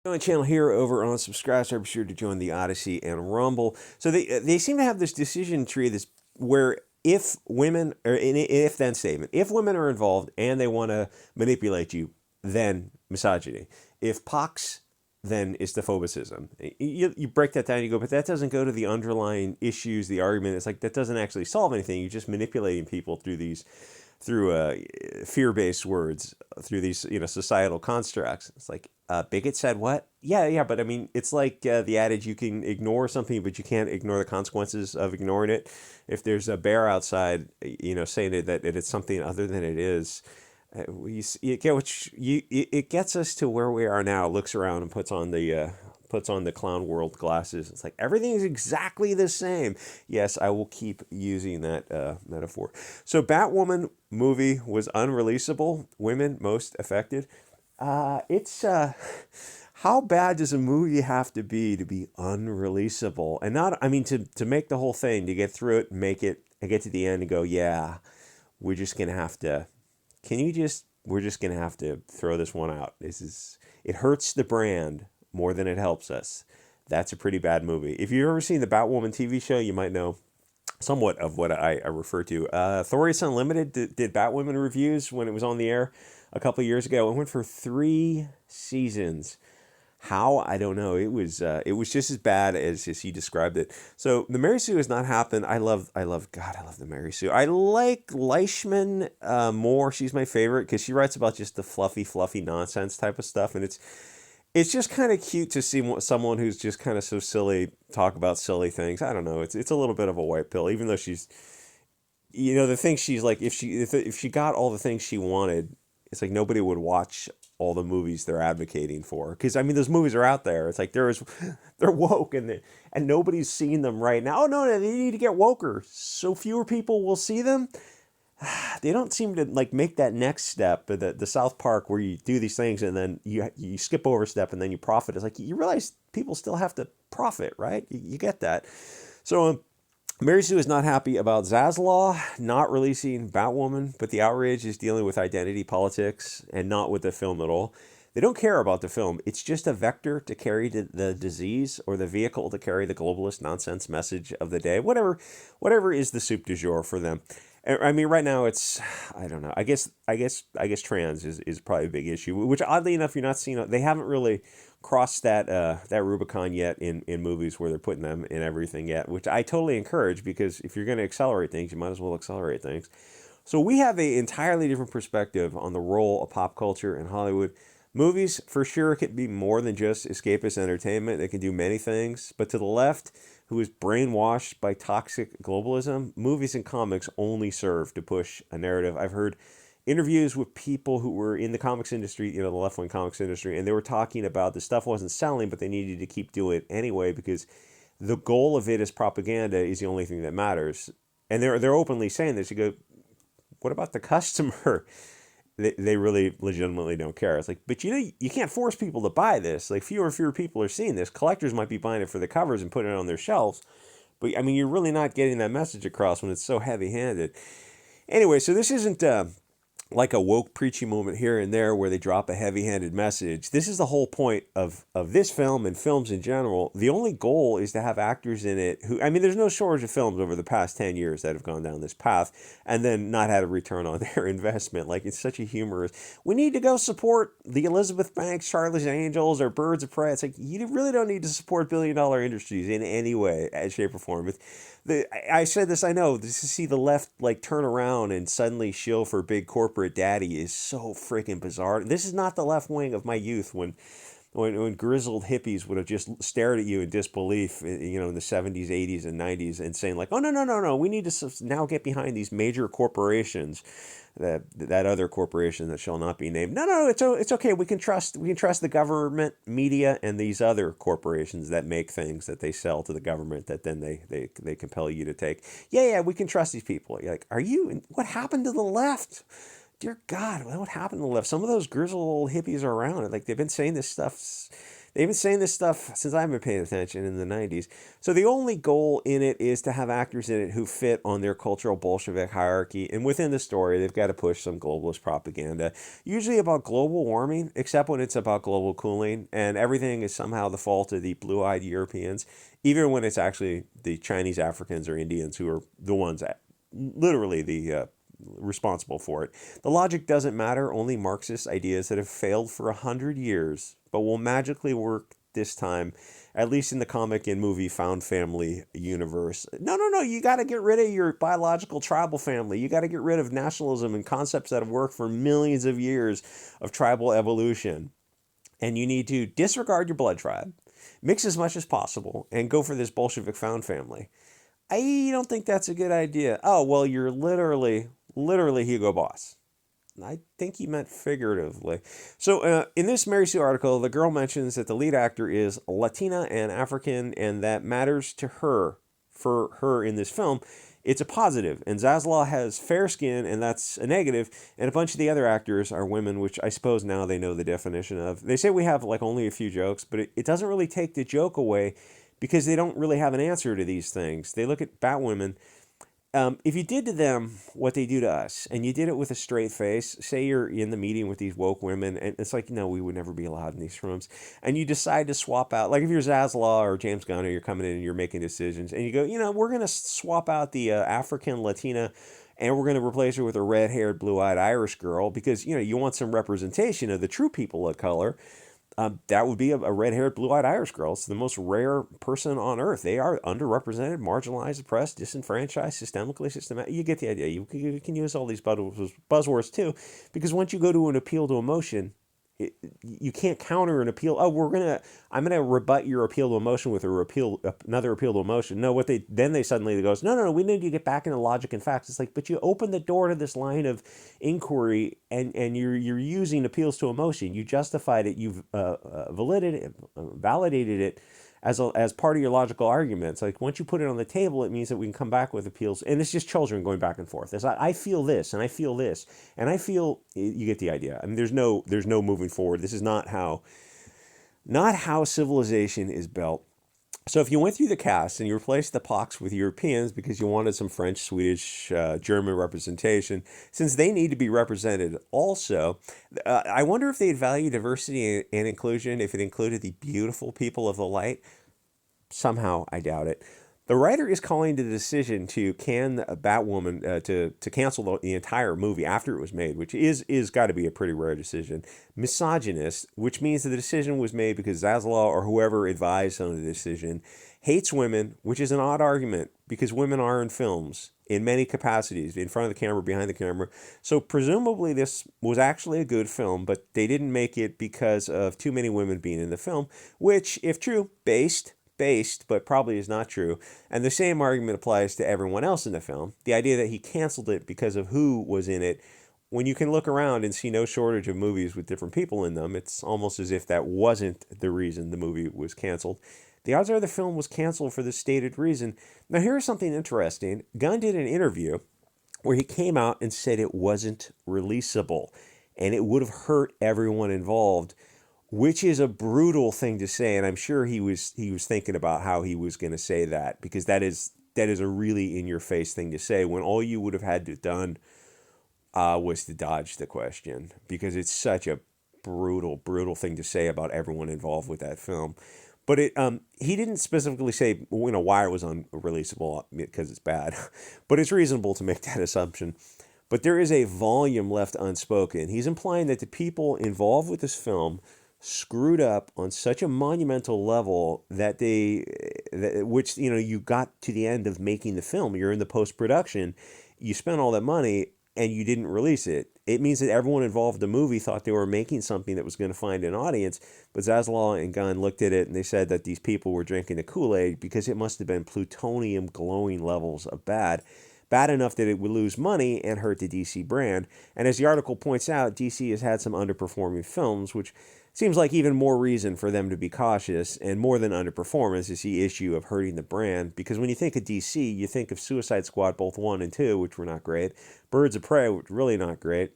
On the channel here over on subscribe, so be sure to join the Odyssey and Rumble. So they seem to have this decision tree this where if women or an if then statement, if women are involved and they want to manipulate you, then misogyny. If pox, then Islamophobicism. You break that down, you go, but that doesn't go to the underlying issues, the argument. It's like that doesn't actually solve anything. You're just manipulating people through fear-based words, through these societal constructs. It's like Bigot said what? Yeah, but I mean, it's like the adage: you can ignore something, but you can't ignore the consequences of ignoring it. If there's a bear outside, saying that it's something other than it is, you get it gets us to where we are now. Looks around and puts on the clown world glasses. It's like everything is exactly the same. Yes, I will keep using that metaphor. So Batwoman movie was unreleasable. Women most affected. It's how bad does a movie have to be unreleasable? And not, I mean, to make the whole thing, to get through it, make it, and get to the end and go, yeah, we're just gonna have to. We're just gonna have to throw this one out. It hurts the brand more than it helps us. That's a pretty bad movie. If you've ever seen the Batwoman TV show, you might know somewhat of what I refer to. Authorities Unlimited did Batwoman reviews when it was on the air a couple of years ago. It went for 3 seasons. How? I don't know. It was just as bad as he described it. So the Mary Sue has not happened. I love the Mary Sue. I like Leishman more. She's my favorite because she writes about just the fluffy nonsense type of stuff, and it's just kind of cute to see someone who's just kind of so silly talk about silly things. I don't know. It's a little bit of a white pill, even though she's, the thing she's like, if she got all the things she wanted, it's like nobody would watch all the movies they're advocating for. Because I mean, those movies are out there. It's like they're woke and nobody's seen them right now. Oh no, they need to get woker, so fewer people will see them. They don't seem to like make that next step. But the South Park where you do these things and then you skip over a step and then you profit. It's like you realize people still have to profit, right? You get that. So Mary Sue is not happy about Zaslaw not releasing Batwoman, but the outrage is dealing with identity politics and not with the film at all. They don't care about the film. It's just a vector to carry the disease or the vehicle to carry the globalist nonsense message of the day. Whatever is the soup du jour for them. I mean, right now it's, I don't know. I guess trans is probably a big issue, which oddly enough, you're not seeing. They haven't really crossed that Rubicon yet in movies where they're putting them in everything yet, which I totally encourage because if you're going to accelerate things, you might as well accelerate things. So we have an entirely different perspective on the role of pop culture in Hollywood. Movies, for sure, can be more than just escapist entertainment. They can do many things. But to the left, who is brainwashed by toxic globalism, movies and comics only serve to push a narrative. I've heard interviews with people who were in the comics industry, the left-wing comics industry, and they were talking about the stuff wasn't selling, but they needed to keep doing it anyway because the goal of it as propaganda is the only thing that matters. And they're openly saying this. You go, what about the customer? They really legitimately don't care. It's like, but you can't force people to buy this. Like fewer and fewer people are seeing this. Collectors might be buying it for the covers and putting it on their shelves. But I mean, you're really not getting that message across when it's so heavy-handed. Anyway, so this isn't like a woke preachy moment here and there where they drop a heavy-handed message. This is the whole point of this film and films in general. The only goal is to have actors in it who, I mean, there's no shortage of films over the past 10 years that have gone down this path and then not had a return on their investment. Like, it's such a humorous, we need to go support the Elizabeth Banks, Charlie's Angels, or Birds of Prey. It's like, you really don't need to support billion-dollar industries in any way, shape, or form. I said this, I know, to see the left like turn around and suddenly shill for big corporate daddy is so freaking bizarre. This is not the left wing of my youth when grizzled hippies would have just stared at you in disbelief, in the 70s, 80s, and 90s and saying like, oh, no, we need to now get behind these major corporations, that other corporation that shall not be named. No, it's okay. We can trust the government, media, and these other corporations that make things that they sell to the government that then they compel you to take. Yeah, we can trust these people. You're like, what happened to the left? Dear God, what happened to the left? Some of those grizzled old hippies are around. Like, they've been saying this stuff They've been saying this stuff since I've been paying attention in the 90s. So the only goal in it is to have actors in it who fit on their cultural Bolshevik hierarchy. And within the story, they've got to push some globalist propaganda, usually about global warming, except when it's about global cooling. And everything is somehow the fault of the blue-eyed Europeans, even when it's actually the Chinese, Africans, or Indians who are the ones that literally the responsible for it. The logic doesn't matter, only Marxist ideas that have failed for 100 years, but will magically work this time, at least in the comic and movie found family universe. No, no, no, you got to get rid of your biological tribal family. You got to get rid of nationalism and concepts that have worked for millions of years of tribal evolution. And you need to disregard your blood tribe, mix as much as possible, and go for this Bolshevik found family. I don't think that's a good idea. Oh, well, you're literally Hugo Boss. I think he meant figuratively. So, in this Mary Sue article, the girl mentions that the lead actor is Latina and African, and that matters to her, for her in this film. It's a positive, and Zaslav has fair skin, and that's a negative, and a bunch of the other actors are women, which I suppose now they know the definition of. They say we have like only a few jokes, but it doesn't really take the joke away because they don't really have an answer to these things. They look at Batwoman. If you did to them what they do to us, and you did it with a straight face, say you're in the meeting with these woke women, and it's like, no, we would never be allowed in these rooms, and you decide to swap out, like if you're Zaslav or James Gunn, or you're coming in and you're making decisions, and you go, we're going to swap out the African Latina, and we're going to replace her with a red-haired, blue-eyed Irish girl, because, you want some representation of the true people of color. That would be a red-haired, blue-eyed Irish girl. It's the most rare person on earth. They are underrepresented, marginalized, oppressed, disenfranchised, systemically systematic. You get the idea. You can use all these buzzwords too, because once you go to an appeal to emotion, you can't counter an appeal. Oh, I'm gonna rebut your appeal to emotion with another appeal to emotion. No, they suddenly goes, no, we need to get back into logic and facts. It's like, but you open the door to this line of inquiry, and you're using appeals to emotion. You justified it. You've validated it as part of your logical arguments. Like, once you put it on the table, it means that we can come back with appeals, and it's just children going back and forth. It's, I feel this, and I feel this, and I feel. You get the idea. I mean, there's no moving forward. This is not how civilization is built. So if you went through the cast and you replaced the Pox with Europeans because you wanted some French, Swedish, German representation, since they need to be represented also, I wonder if they'd value diversity and inclusion if it included the beautiful people of the light. Somehow, I doubt it. The writer is calling the decision to can Batwoman to cancel the entire movie after it was made, which is got to be a pretty rare decision, misogynist, which means that the decision was made because Zaslav or whoever advised on the decision hates women, which is an odd argument because women are in films in many capacities, in front of the camera, behind the camera. So presumably this was actually a good film, but they didn't make it because of too many women being in the film, which, if true, based, but probably is not true. And the same argument applies to everyone else in the film. The idea that he canceled it because of who was in it, when you can look around and see no shortage of movies with different people in them, it's almost as if that wasn't the reason the movie was canceled. The odds are the film was canceled for the stated reason. Now, here's something interesting. Gunn did an interview where he came out and said it wasn't releasable, and it would have hurt everyone involved, which is a brutal thing to say, and I'm sure he was thinking about how he was going to say that, because that is a really in your face thing to say when all you would have had to done was to dodge the question, because it's such a brutal thing to say about everyone involved with that film. But he didn't specifically say why it was unreleasable because it's bad, but it's reasonable to make that assumption. But there is a volume left unspoken. He's implying that the people involved with this film screwed up on such a monumental level that you got to the end of making the film. You're in the post-production. You spent all that money and you didn't release it. It means that everyone involved in the movie thought they were making something that was going to find an audience. But Zaslav and Gunn looked at it and they said that these people were drinking the Kool-Aid because it must have been plutonium glowing levels of bad enough that it would lose money and hurt the DC brand. And as the article points out, DC has had some underperforming films, which seems like even more reason for them to be cautious, and more than underperformance is the issue of hurting the brand. Because when you think of DC, you think of Suicide Squad, both 1 and 2, which were not great. Birds of Prey, which were really not great.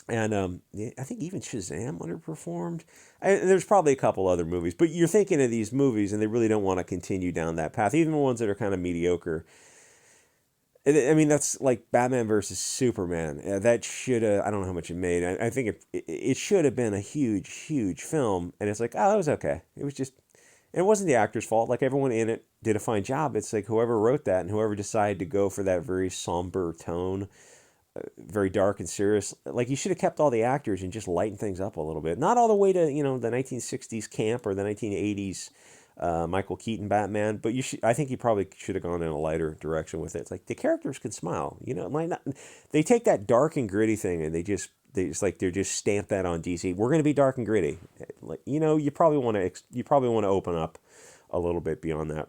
And yeah, I think even Shazam underperformed. There's probably a couple other movies, but you're thinking of these movies, and they really don't want to continue down that path. Even the ones that are kind of mediocre. I mean, that's like Batman versus Superman. That should have. I don't know how much it made. I think it should have been a huge, huge film. And it's like, oh, it was okay. It was just. And it wasn't the actor's fault. Like everyone in it did a fine job. It's like whoever wrote that and whoever decided to go for that very somber tone, very dark and serious. Like you should have kept all the actors and just lightened things up a little bit. Not all the way to the 1960s camp or the 1980s Michael Keaton Batman, but you should. I think you probably should have gone in a lighter direction with it. It's like the characters can smile. It might not. They take that dark and gritty thing and they're just stamp that on DC. We're going to be dark and gritty. Like you probably want to open up a little bit beyond that.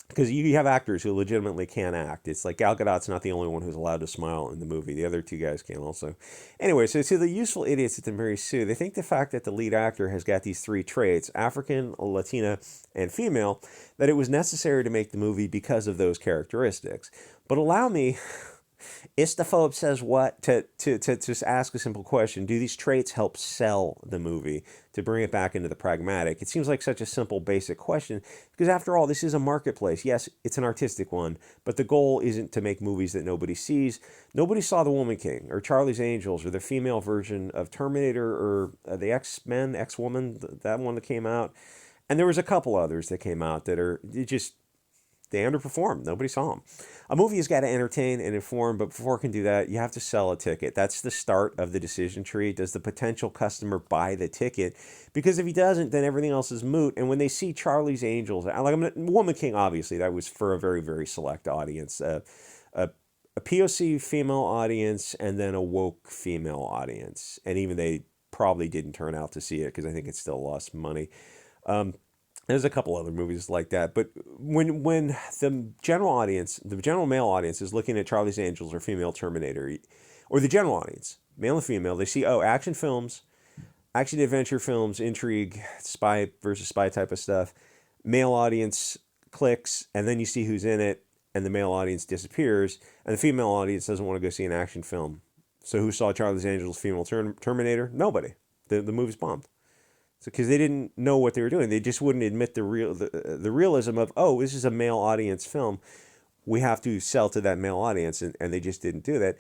Because you have actors who legitimately can't act. It's like Gal Gadot's not the only one who's allowed to smile in the movie. The other two guys can also. Anyway, so to the useful idiots at the Mary Sue, they think the fact that the lead actor has got these three traits, African, Latina, and female, that it was necessary to make the movie because of those characteristics. But allow me, Istaphobe says what? To just ask a simple question. Do these traits help sell the movie? To bring it back into the pragmatic. It seems like such a simple, basic question because after all, this is a marketplace. Yes, it's an artistic one, but the goal isn't to make movies that nobody sees. Nobody saw The Woman King or Charlie's Angels or the female version of Terminator or the X-Men, X-Woman, that one that came out. And there was a couple others that came out that are just they underperformed. Nobody saw them. A movie has got to entertain and inform, but before it can do that, you have to sell a ticket. That's the start of the decision tree. Does the potential customer buy the ticket? Because if he doesn't, then everything else is moot. And when they see Charlie's Angels, Woman King, obviously, that was for a very, very select audience. A POC female audience and then a woke female audience. And even they probably didn't turn out to see it because I think it still lost money. There's a couple other movies like that, but when the general audience, the general male audience, is looking at Charlie's Angels or female Terminator, or the general audience, male and female, they see action films, action adventure films, intrigue, spy versus spy type of stuff. Male audience clicks, and then you see who's in it, and the male audience disappears, and the female audience doesn't want to go see an action film. So who saw Charlie's Angels, female Terminator? Nobody. The movie's bombed. So because they didn't know what they were doing, they just wouldn't admit the realism of, oh, this is a male audience film. We have to sell to that male audience, and they just didn't do that.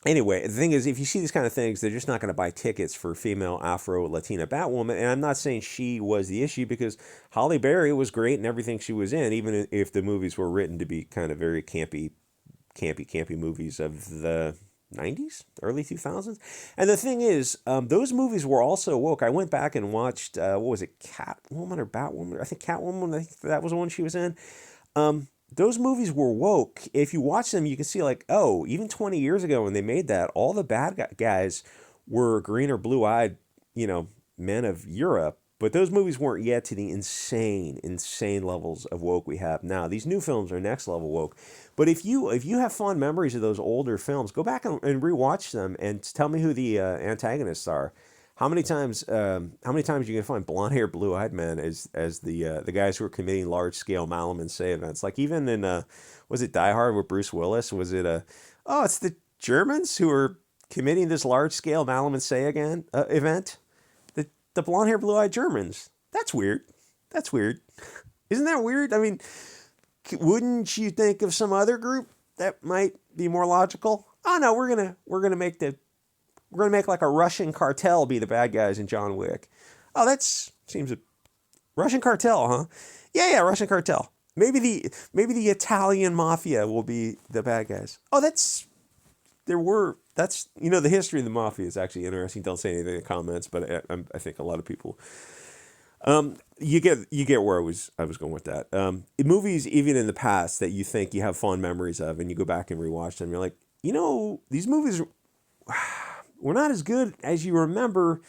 Anyway, the thing is, if you see these kind of things, they're just not going to buy tickets for female Afro Latina Batwoman. And I'm not saying she was the issue because Halle Berry was great in everything she was in, even if the movies were written to be kind of very campy movies of the 90s, early 2000s. And the thing is, those movies were also woke. I went back and watched, what was it, Catwoman or Batwoman? I think Catwoman, I think that was the one she was in. Those movies were woke. If you watch them, you can see like, oh, even 20 years ago when they made that, all the bad guys were green or blue-eyed, men of Europe. But those movies weren't yet to the insane levels of woke we have now. These new films are next level woke. But if you have fond memories of those older films, go back and rewatch them and tell me who the antagonists are. How many times are you gonna find blonde hair, blue eyed men as the guys who are committing large scale Malum and Say events? Like even in was it Die Hard with Bruce Willis? Was it it's the Germans who are committing this large scale Malum and Say event? The blonde hair, blue eyed Germans. That's weird. Isn't that weird? I mean, wouldn't you think of some other group that might be more logical? Oh no, we're gonna make like a Russian cartel be the bad guys in John Wick. Oh, seems a Russian cartel, huh? Yeah, Russian cartel. Maybe the Italian mafia will be the bad guys. Oh, the history of the mafia is actually interesting. Don't say anything in the comments, but I think a lot of people you get where I was going with that. Movies even in the past that you think you have fond memories of, and you go back and rewatch them, you're like, these movies were not as good as you remember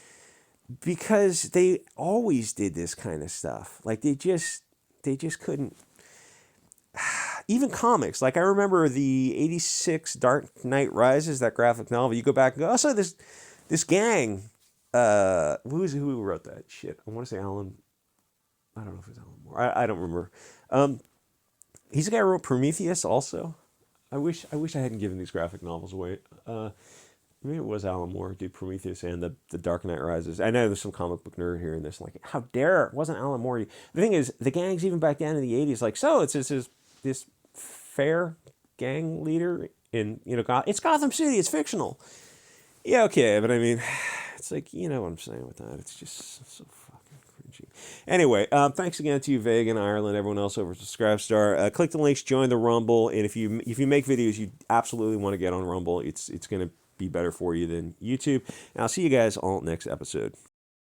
because they always did this kind of stuff. Like they just couldn't. Even comics, like I remember the '86 Dark Knight Rises, that graphic novel. You go back and go, oh, so this gang. Who wrote that shit? I want to say Alan. I don't know if it's Alan Moore. I don't remember. He's the guy who wrote Prometheus also. I wish I hadn't given these graphic novels away. maybe it was Alan Moore, did Prometheus and the Dark Knight Rises. I know there's some comic book nerd here in this. Like, how dare it wasn't Alan Moore? The thing is, the gangs even back down in the '80s, like, so it's this fair gang leader in it's Gotham City. It's fictional. Yeah, okay, but I mean, it's like, you know what I'm saying with that. It's just so fucking cringy. Anyway, thanks again to you, Vegan, Ireland, everyone else over at Subscribestar. Click the links, join the Rumble, and if you make videos, you absolutely want to get on Rumble. It's going to be better for you than YouTube. And I'll see you guys all next episode.